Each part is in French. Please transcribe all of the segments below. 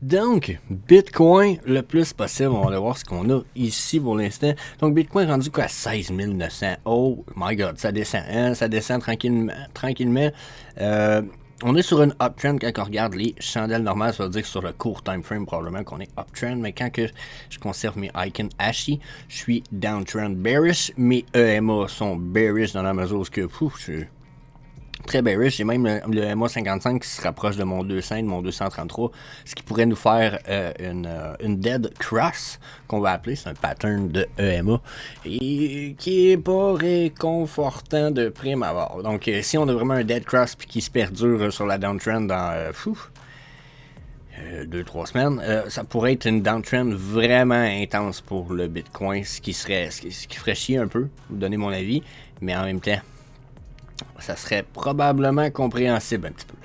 Donc, Bitcoin le plus possible. On va aller voir ce qu'on a ici pour l'instant. Donc, Bitcoin rendu quoi à 16 900. Oh my god, ça descend. Hein? Ça descend tranquillement. On est sur une uptrend quand on regarde les chandelles normales. Ça veut dire que sur le court time frame, probablement qu'on est uptrend. Mais quand que je conserve mes icons ashy, je suis downtrend bearish. Mes EMA sont bearish dans la mesure où je suis très bearish. J'ai même le MA55 qui se rapproche de mon 200, de mon 233, ce qui pourrait nous faire une dead cross, qu'on va appeler, c'est un pattern de EMA, et qui est pas réconfortant de prime abord. Donc, si on a vraiment un dead cross puis qui se perdure sur la downtrend dans 2-3 semaines, ça pourrait être une downtrend vraiment intense pour le Bitcoin, ce qui ferait chier un peu, vous donner mon avis, mais en même temps, ça serait probablement compréhensible un petit peu.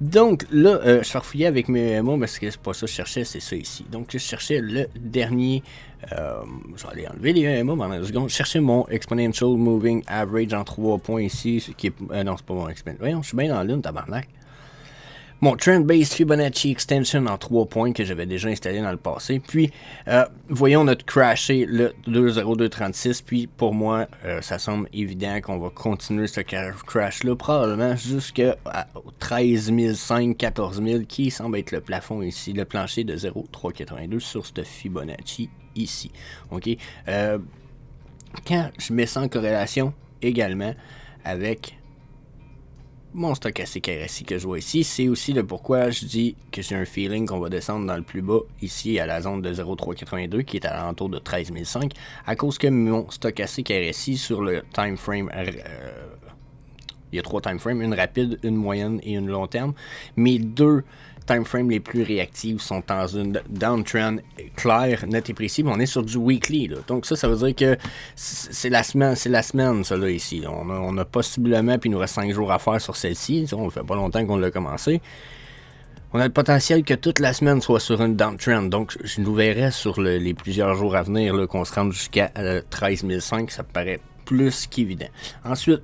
Donc là, je farfouillais avec mes mots, parce que c'est pas ça que je cherchais, c'est ça ici. Donc je cherchais le dernier, je vais aller enlever les EMA pendant 2 secondes. Je cherchais mon Exponential Moving Average en 3 points ici, ce qui est, non, c'est pas mon Exponential. Voyons, je suis bien dans l'une, tabarnak. Mon Trend-Based Fibonacci Extension en 3 points que j'avais déjà installé dans le passé. Puis, voyons, on a crashé le 20236. Puis, pour moi, ça semble évident qu'on va continuer ce crash-là, probablement jusqu'à 13 500, 14 000, qui semble être le plafond ici, le plancher de 0,382 sur ce Fibonacci ici. OK? Quand je mets ça en corrélation également avec mon stochastique RSI que je vois ici, c'est aussi le pourquoi je dis que j'ai un feeling qu'on va descendre dans le plus bas ici à la zone de 0,382 qui est à l'entour de 13 500 à cause que mon stochastique RSI sur le time frame, il y a 3 time frames, une rapide, une moyenne et une long terme. Mes 2 time frames les plus réactives sont dans une downtrend claire, nette et précis. On est sur du weekly, là. Donc ça veut dire que c'est la semaine, ça là ici. On a possiblement, puis il nous reste 5 jours à faire sur celle-ci. On fait pas longtemps qu'on l'a commencé. On a le potentiel que toute la semaine soit sur une downtrend. Donc je nous verrai sur les plusieurs jours à venir là, qu'on se rende jusqu'à 13 500. Ça me paraît plus qu'évident. Ensuite,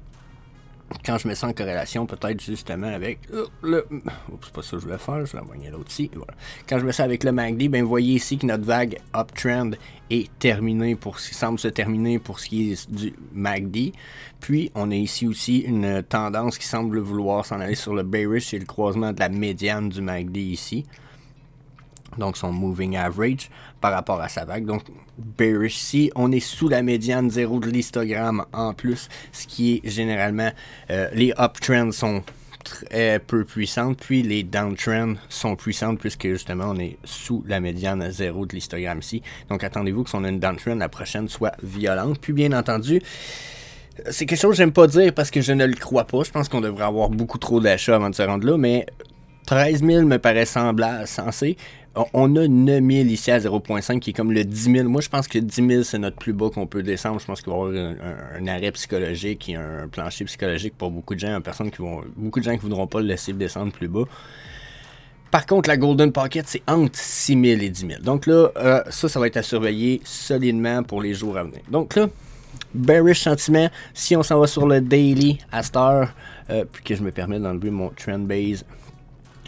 quand je mets ça en corrélation, peut-être justement avec c'est pas ça que je voulais faire, je vais envoyer l'autre ici. Voilà. Quand je mets ça avec le MACD, ben vous voyez ici que notre vague uptrend est terminée semble se terminer pour ce qui est du MACD. Puis on a ici aussi une tendance qui semble vouloir s'en aller sur le bearish et le croisement de la médiane du MACD ici. Donc son moving average par rapport à sa vague. Donc bearish ici, on est sous la médiane 0 de l'histogramme en plus, ce qui est généralement les uptrends sont très peu puissantes, puis les downtrends sont puissantes puisque justement on est sous la médiane 0 de l'histogramme ici. Donc attendez-vous que si on a une downtrend, la prochaine soit violente. Puis bien entendu, c'est quelque chose que j'aime pas dire parce que je ne le crois pas. Je pense qu'on devrait avoir beaucoup trop d'achats avant de se rendre là, mais 13 000 me paraît sensé. On a 9 000 ici à 0.5 qui est comme le 10 000. Moi, je pense que 10 000, c'est notre plus bas qu'on peut descendre. Je pense qu'il va y avoir un arrêt psychologique et un plancher psychologique pour beaucoup de gens. Beaucoup de gens qui ne voudront pas le laisser descendre plus bas. Par contre, la Golden Pocket, c'est entre 6 000 et 10 000. Donc là, ça va être à surveiller solidement pour les jours à venir. Donc là, bearish sentiment. Si on s'en va sur le daily à cette heure, puis que je me permets d'enlever mon trend base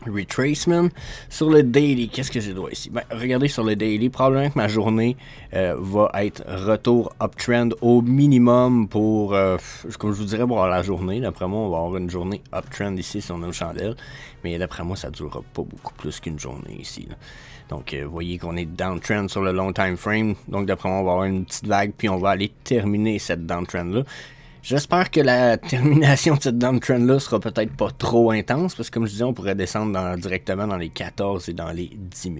retracement sur le daily, qu'est-ce que j'ai droit ici? Ben, regardez sur le daily, probablement que ma journée va être retour uptrend au minimum pour, comme je vous dirais, pour la journée. D'après moi, on va avoir une journée uptrend ici si on a une chandelle, mais d'après moi, ça ne durera pas beaucoup plus qu'une journée ici, là. Donc, vous voyez qu'on est downtrend sur le long time frame. Donc, d'après moi, on va avoir une petite vague, puis on va aller terminer cette downtrend-là. J'espère que la termination de cette downtrend-là sera peut-être pas trop intense, parce que comme je disais, on pourrait descendre directement dans les 14 et dans les 10 000.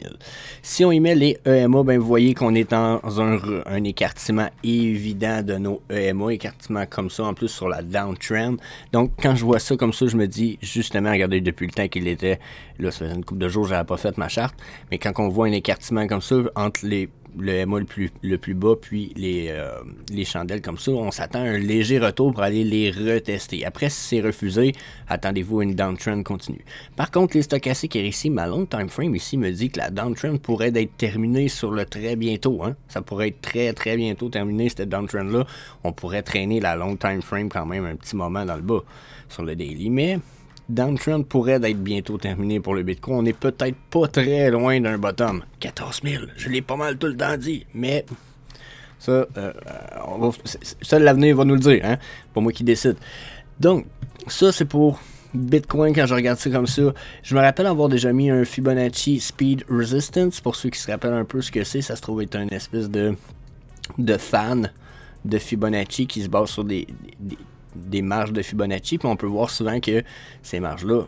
Si on y met les EMA, ben vous voyez qu'on est dans un écartement évident de nos EMA, écartement comme ça, en plus sur la downtrend. Donc, quand je vois ça comme ça, je me dis, justement, regardez, depuis le temps qu'il était, là, ça faisait une couple de jours, j'avais pas fait ma charte, mais quand on voit un écartement comme ça, entre le MA le plus bas, puis les chandelles comme ça, on s'attend à un léger retour pour aller les retester. Après, si c'est refusé, attendez-vous à une downtrend continue. Par contre, les stochastiques ici, ma long time frame ici me dit que la downtrend pourrait être terminée sur le très bientôt. Hein? Ça pourrait être très très bientôt terminé cette downtrend-là. On pourrait traîner la long time frame quand même un petit moment dans le bas sur le daily, mais downtrend pourrait être bientôt terminé pour le Bitcoin. On est peut-être pas très loin d'un bottom. 14 000, je l'ai pas mal tout le temps dit, mais ça, ça l'avenir va nous le dire, hein? Pas moi qui décide. Donc, ça c'est pour Bitcoin quand je regarde ça comme ça. Je me rappelle avoir déjà mis un Fibonacci Speed Resistance. Pour ceux qui se rappellent un peu ce que c'est, ça se trouve être une espèce de fan de Fibonacci qui se base sur des marges de Fibonacci. Puis on peut voir souvent que ces marges-là,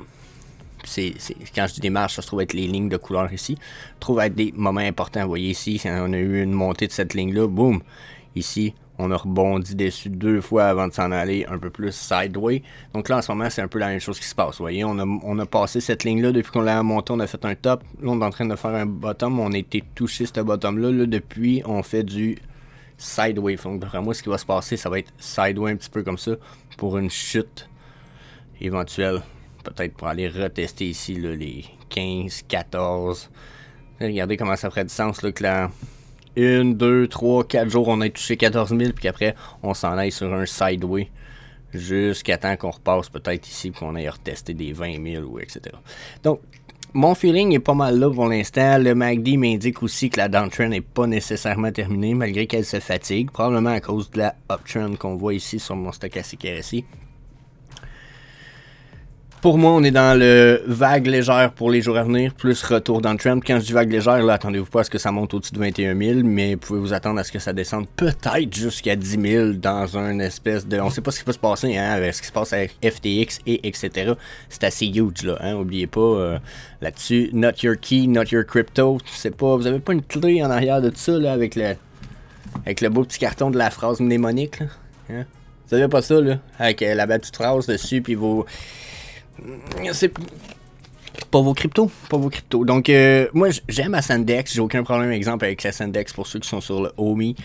quand je dis des marges, ça se trouve être les lignes de couleur ici, trouve être des moments importants. Vous voyez ici, on a eu une montée de cette ligne-là, boum. Ici, on a rebondi dessus 2 fois avant de s'en aller un peu plus sideway. Donc là, en ce moment, c'est un peu la même chose qui se passe. Vous voyez, on a passé cette ligne-là depuis qu'on l'a monté, on a fait un top. Là, on est en train de faire un bottom. On a été touché ce bottom-là. Là, depuis, on fait du sideway. Donc, d'après moi, ce qui va se passer, ça va être sideway un petit peu comme ça pour une chute éventuelle. Peut-être pour aller retester ici là, les 15, 14. Là, regardez comment ça ferait du sens là, que là, 1, 2, 3, 4 jours, on a touché 14 000, puis qu'après, on s'en aille sur un sideway jusqu'à temps qu'on repasse peut-être ici, qu'on aille retester des 20 000, ou etc. Donc, mon feeling est pas mal là pour l'instant. Le MACD m'indique aussi que la downtrend n'est pas nécessairement terminée, malgré qu'elle se fatigue, probablement à cause de la uptrend qu'on voit ici sur mon stochastique RSI. Pour moi, on est dans le vague légère pour les jours à venir, plus retour dans le trend. Quand je dis vague légère, là, attendez-vous pas à ce que ça monte au-dessus de 21 000, mais vous pouvez vous attendre à ce que ça descende peut-être jusqu'à 10 000 dans un espèce de... On sait pas ce qui peut se passer, hein, avec ce qui se passe avec FTX et etc. C'est assez huge, là, hein, oubliez pas, là-dessus, not your key, not your crypto. C'est pas, vous avez pas une clé en arrière de tout ça, là, avec le beau petit carton de la phrase mnémonique, là, hein? Vous avez pas ça, là, avec la belle petite phrase dessus, puis vos... C'est pas vos cryptos, pas vos cryptos. Donc, moi, j'aime la Sandex. J'ai aucun problème, exemple, avec la Sandex pour ceux qui sont sur le OMI,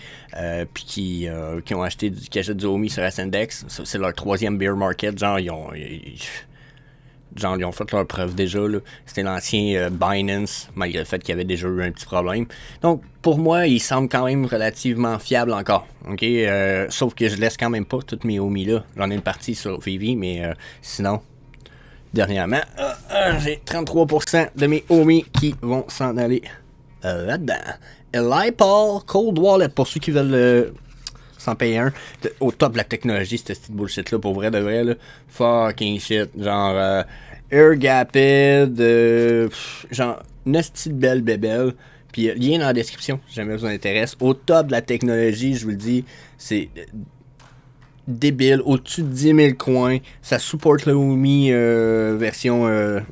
puis qui ont acheté qui achètent du OMI sur la Sandex. C'est leur 3e bear market. Genre, ils ont fait leur preuve déjà. C'était l'ancien Binance, malgré le fait qu'il y avait déjà eu un petit problème. Donc, pour moi, il semble quand même relativement fiable encore. Ok, sauf que je laisse quand même pas toutes mes OMI là. J'en ai une partie sur Vivi, mais sinon... Dernièrement, j'ai 33% de mes OMI qui vont s'en aller là-dedans. LiPol Cold Wallet, pour ceux qui veulent s'en payer un, au top de la technologie, cette petite bullshit-là, pour vrai de vrai, là, fucking shit, genre Airgapid, genre une petite belle bébelle, puis lien dans la description, si jamais vous en intéresse. Au top de la technologie, je vous le dis, c'est... débile, au-dessus de 10 000 coins. Ça supporte le OMI version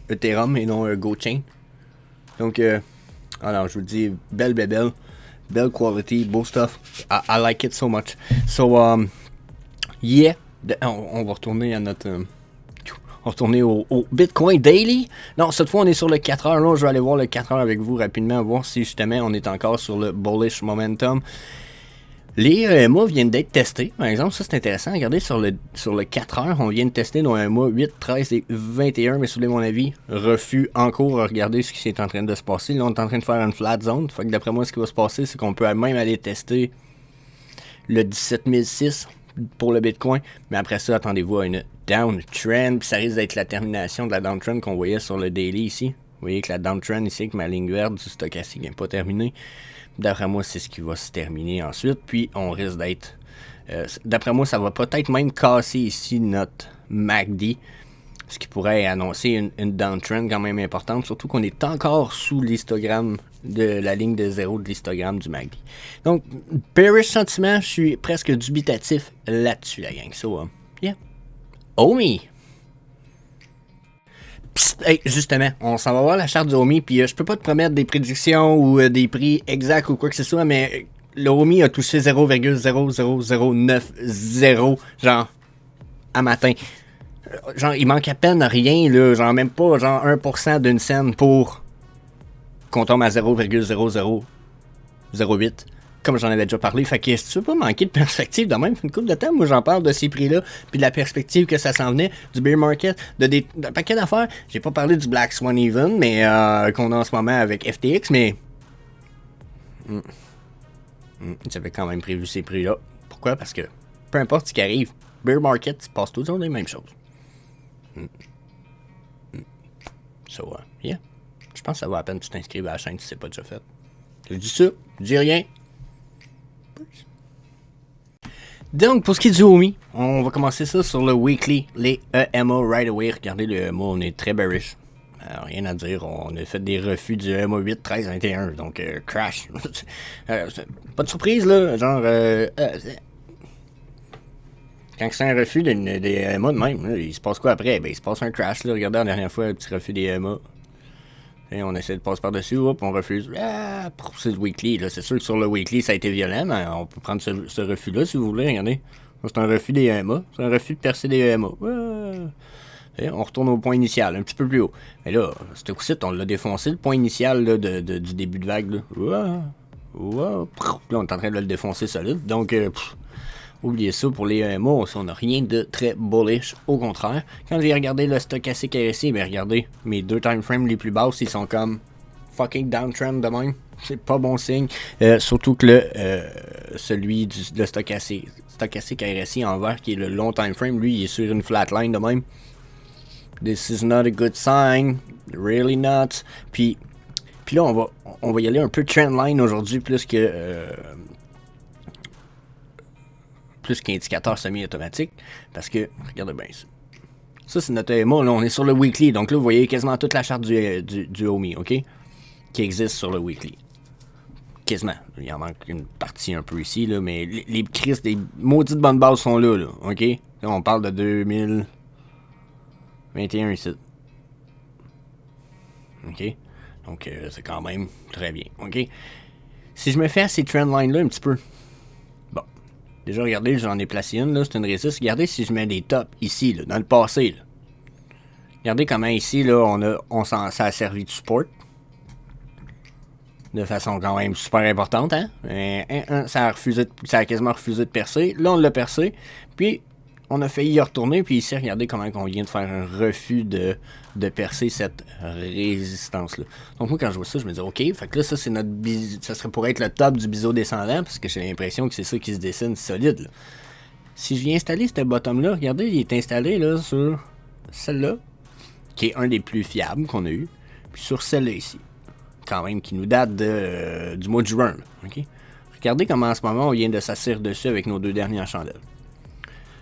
Ethereum et non GoChain. Donc, alors, je vous le dis, belle bébelle, belle quality, beau stuff. I like it so much. So, yeah, on va retourner à notre... on va retourner au Bitcoin Daily. Non, cette fois, on est sur le 4 heures. Là, je vais aller voir le 4 heures avec vous rapidement, voir si justement on est encore sur le bullish momentum. Les EMA viennent d'être testés. Par exemple, ça c'est intéressant. Regardez sur le 4 heures, on vient de tester nos EMA 8, 13 et 21. Mais sous mon avis, refus en cours. Regardez ce qui est en train de se passer. Là, on est en train de faire une flat zone. Fait que d'après moi, ce qui va se passer, c'est qu'on peut même aller tester le 17006 pour le Bitcoin. Mais après ça, attendez-vous à une downtrend. Puis ça risque d'être la termination de la downtrend qu'on voyait sur le daily ici. Vous voyez que la downtrend ici, avec ma ligne verte du stochastique n'est pas terminée. D'après moi, c'est ce qui va se terminer ensuite. Puis, on risque d'être... d'après moi, ça va peut-être même casser ici notre MACD. Ce qui pourrait annoncer une downtrend quand même importante. Surtout qu'on est encore sous l'histogramme de la ligne de zéro de l'histogramme du MACD. Donc, bearish sentiment, je suis presque dubitatif là-dessus, la gang. So, yeah. OMI! Psst, hey, justement, on s'en va voir la charte du OMI, puis je peux pas te promettre des prédictions ou des prix exacts ou quoi que ce soit, mais le OMI a touché 0,00090, genre, à matin. Genre, il manque à peine rien, là, genre même pas, genre 1% d'une scène pour qu'on tombe à 0,0008. Comme j'en avais déjà parlé, fait que si tu veux pas manquer de perspective de même, une couple de temps, moi j'en parle de ces prix-là, puis de la perspective que ça s'en venait, du bear market, d'un paquet d'affaires. J'ai pas parlé du Black Swan Even, mais qu'on a en ce moment avec FTX, mais j'avais quand même prévu ces prix-là. Pourquoi? Parce que peu importe ce qui arrive, bear market, se passe toujours les mêmes choses. So, yeah. Je pense que ça vaut la peine que tu t'inscrives à la chaîne si c'est pas déjà fait. Je dis ça, je dis rien. Donc, pour ce qui est du Omi, on va commencer ça sur le weekly, les EMA right away. Regardez le EMA, on est très bearish. Rien à dire, on a fait des refus du EMA 8, 13, 21, donc crash. Pas de surprise là, genre quand c'est un refus des EMA de même, là, il se passe quoi après? Ben il se passe un crash là, regardez la dernière fois, un petit refus des EMA. Et on essaie de passer par-dessus, hop, on refuse. C'est le weekly, là. C'est sûr que sur le weekly, ça a été violent, mais on peut prendre ce refus-là si vous voulez, regardez. C'est un refus des EMA. C'est un refus de percer des EMA. Et on retourne au point initial, un petit peu plus haut. Mais là, ce coup-ci, on l'a défoncé, le point initial là, du début de vague. Là, là on est en train de le défoncer solide. Donc, oubliez ça pour les EMA, on n'a rien de très bullish, au contraire. Quand j'ai regardé le stochastique RSI, ben regardez, mes deux time frames les plus basses, ils sont comme fucking downtrend de même. C'est pas bon signe. Surtout que celui de stochastique RSI en vert, qui est le long time frame, lui, il est sur une flatline de même. This is not a good sign. Really not. Puis là, on va y aller un peu trendline aujourd'hui, plus qu'indicateur semi-automatique, parce que, regardez bien ça. Ça, c'est notre EMA, là, on est sur le weekly, donc là, vous voyez quasiment toute la charte du OMI, ok? Qui existe sur le weekly. Quasiment. Il en manque une partie un peu ici, là, mais les crises des maudites bonnes bases sont là, ok? Là, on parle de 2021 ici. Ok? Donc, c'est quand même très bien, ok? Si je me fais à ces trendlines-là un petit peu, déjà, regardez, j'en ai placé une, là, c'est une résiste. Regardez si je mets des tops ici, là, dans le passé. Là. Regardez comment ici, là, ça a servi de support. De façon quand même super importante, hein. Ça a quasiment refusé de percer. Là, on l'a percé. Puis, on a failli y retourner. Puis ici, regardez comment on vient de faire un refus de percer cette résistance-là. Donc moi, quand je vois ça, je me dis, OK, fait que là, ça, c'est ça serait pour être le top du biseau descendant, parce que j'ai l'impression que c'est ça qui se dessine solide, là. Si je viens installer ce bottom-là, regardez, il est installé là sur celle-là, qui est un des plus fiables qu'on a eu, puis sur celle-là ici, quand même, qui nous date du mois de juin, OK? Regardez comment en ce moment, on vient de s'asseoir dessus avec nos deux dernières chandelles.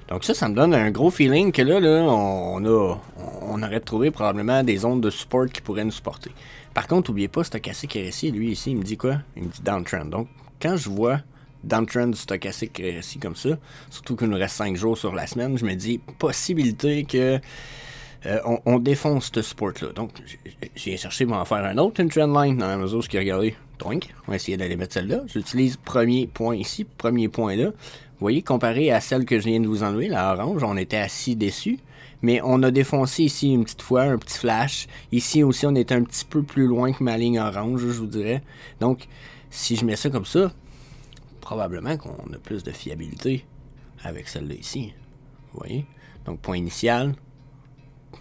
Donc ça me donne un gros feeling que là on aurait trouvé probablement des zones de support qui pourraient nous supporter. Par contre, n'oubliez pas, stochastique RSI, lui ici, il me dit quoi? Il me dit downtrend. Donc, quand je vois downtrend du stochastique RSI comme ça, surtout qu'il nous reste 5 jours sur la semaine, je me dis, possibilité que on défonce ce support-là. Donc, j'ai cherché pour en faire un autre, une trendline, dans la mesure où ce qui regardez, toink, on va essayer d'aller mettre celle-là. J'utilise premier point ici, premier point là. Vous voyez, comparé à celle que je viens de vous enlever, la orange, on était assis dessus. Mais on a défoncé ici une petite fois, un petit flash. Ici aussi, on était un petit peu plus loin que ma ligne orange, je vous dirais. Donc, si je mets ça comme ça, probablement qu'on a plus de fiabilité avec celle-là ici. Vous voyez? Donc, point initial,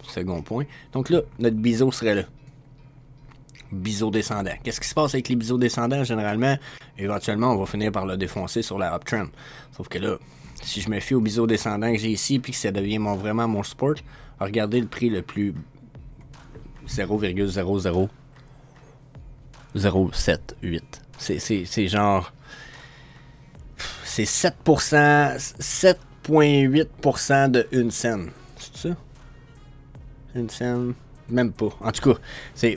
second point. Donc là, notre biseau serait là. Biseau descendant. Qu'est-ce qui se passe avec les biseaux descendants généralement? Éventuellement, on va finir par le défoncer sur la uptrend. Sauf que là, si je me fie au biseau descendant que j'ai ici puis que ça devient vraiment mon support, regardez le prix le plus 0,00078. C'est genre... C'est 7%, 7,8% de 1 cent. C'est ça? 1 cent? Même pas. En tout cas, c'est...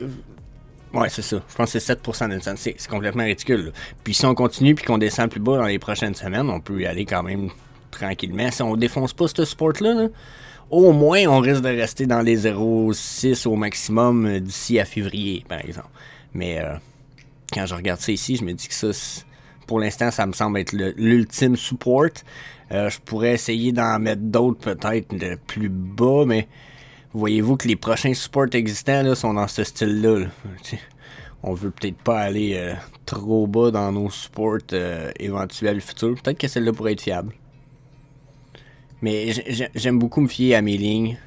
Ouais, c'est ça. Je pense que c'est 7% d'une cent. C'est complètement ridicule. Là. Puis si on continue puis qu'on descend plus bas dans les prochaines semaines, on peut y aller quand même tranquillement. Si on défonce pas ce support-là, là, au moins on risque de rester dans les 0,6 au maximum d'ici à février, par exemple. Mais quand je regarde ça ici, je me dis que ça, pour l'instant, ça me semble être l'ultime support. Je pourrais essayer d'en mettre d'autres peut-être de plus bas, mais... Voyez-vous que les prochains supports existants là, sont dans ce style-là. Là. On veut peut-être pas aller trop bas dans nos supports éventuels futurs. Peut-être que celle-là pourrait être fiable. Mais j'aime beaucoup me fier à mes lignes.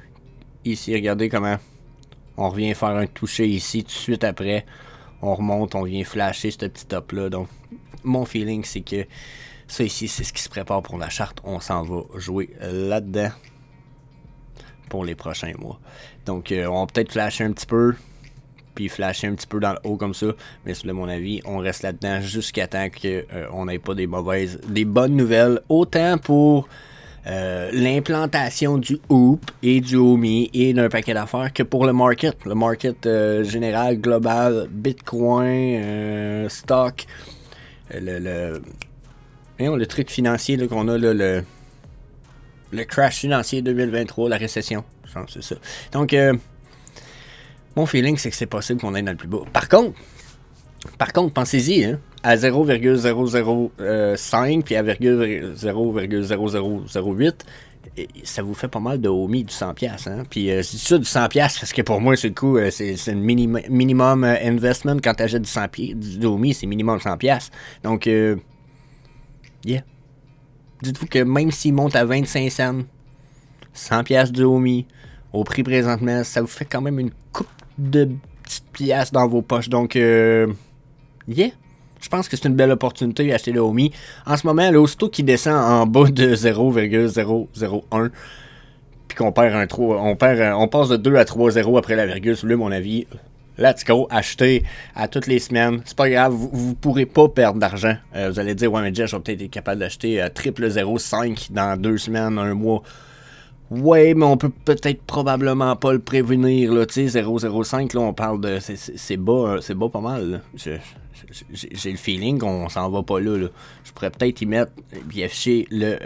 Ici, regardez comment on revient faire un toucher ici. Tout de suite après, on remonte, on vient flasher ce petit top-là. Donc, mon feeling, c'est que ça ici, c'est ce qui se prépare pour la charte. On s'en va jouer là-dedans pour les prochains mois. Donc, on va peut-être flasher un petit peu. puis flasher un petit peu dans le haut comme ça. Mais selon mon avis, on reste là-dedans jusqu'à temps qu'on n'ait pas des bonnes nouvelles. Autant pour l'implantation du Hoop et du Omi et d'un paquet d'affaires que pour le market. Le market général, global, Bitcoin, stock, le truc financier là, qu'on a, là, le crash financier 2023, la récession. Je pense que c'est ça. Donc, mon feeling, c'est que c'est possible qu'on aille dans le plus bas. Par contre, pensez-y, hein, à 0,005 puis à 0,0008, ça vous fait pas mal de Omi du 100$. Hein? Puis je dis ça du 100$ parce que pour moi, c'est le coup, c'est le minimum investment quand tu achètes du Omi, c'est minimum 100$. Donc, yeah. Dites-vous que même s'il monte à 25 cents, 100$ du Omi, au prix présentement, ça vous fait quand même une coupe de petites piastres dans vos poches. Donc, yeah. Je pense que c'est une belle opportunité d'acheter le Omi. En ce moment, là, aussitôt qu'il descend en bas de 0,001, puis qu'on perd un 3, on passe de 2 à 3-0 après la virgule, c'est là, mon avis. Let's go, achetez à toutes les semaines. C'est pas grave, vous pourrez pas perdre d'argent. Vous allez dire, ouais, mais Jeff, je vais peut-être être capable d'acheter 0,05 dans 2 semaines, 1 mois. Ouais, mais on peut peut-être probablement pas le prévenir, là, tu sais, 0,05, là, on parle de... C'est bas pas mal, là. J'ai le feeling qu'on s'en va pas là. Je pourrais peut-être y mettre, puis afficher le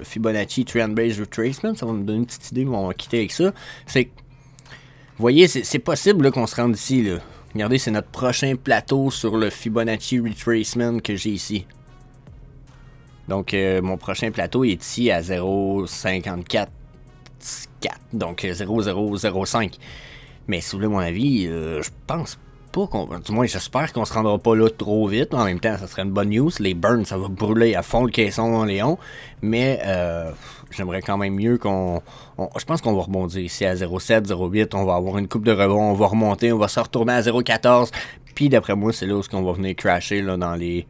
Fibonacci Trend-Based Retracement, ça va me donner une petite idée, mais on va quitter avec ça. C'est que, vous voyez, c'est possible là, qu'on se rende ici, là. Regardez, c'est notre prochain plateau sur le Fibonacci Retracement que j'ai ici. Donc, mon prochain plateau est ici à 0,54. Donc 0,005. Mais si vous voulez mon avis, je pense pas qu'on... Du moins, j'espère qu'on se rendra pas là trop vite. En même temps, ça serait une bonne news. Les burns, ça va brûler à fond le caisson en Léon. Mais j'aimerais quand même mieux qu'on... Je pense qu'on va rebondir ici à 0,7, 0,8. On va avoir une coupe de rebond. On va remonter. On va se retourner à 0,14. Puis d'après moi, c'est là où on va venir crasher là, dans les...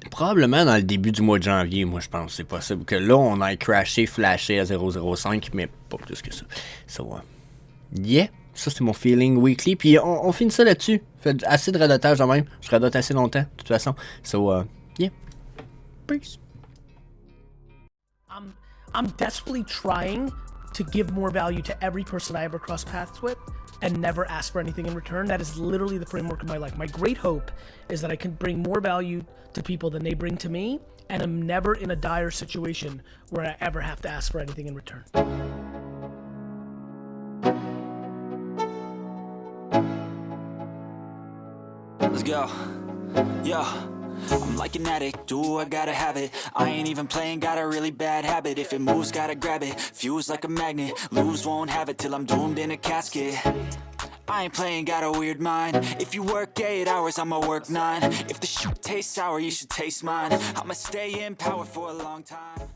Probablement dans le début du mois de janvier, moi je pense. C'est possible que là, on aille crasher, flasher à 0,05, mais pas plus que ça. So, yeah, ça c'est mon feeling weekly. Puis on finit ça là-dessus. Fait assez de radotage quand même. Je radote assez longtemps, de toute façon. So, yeah. Peace. I'm desperately trying to give more value to every person I ever cross paths with and never ask for anything in return. That is literally the framework of my life. My great hope is that I can bring more value to people than they bring to me, and I'm never in a dire situation where I ever have to ask for anything in return. Let's go. Yo. I'm like an addict, do I gotta have it. I ain't even playing, got a really bad habit. If it moves, gotta grab it, fuse like a magnet. Lose, won't have it till I'm doomed in a casket. I ain't playing, got a weird mind. If you work 8 hours, I'ma work 9. If the shit tastes sour, you should taste mine. I'ma stay in power for a long time.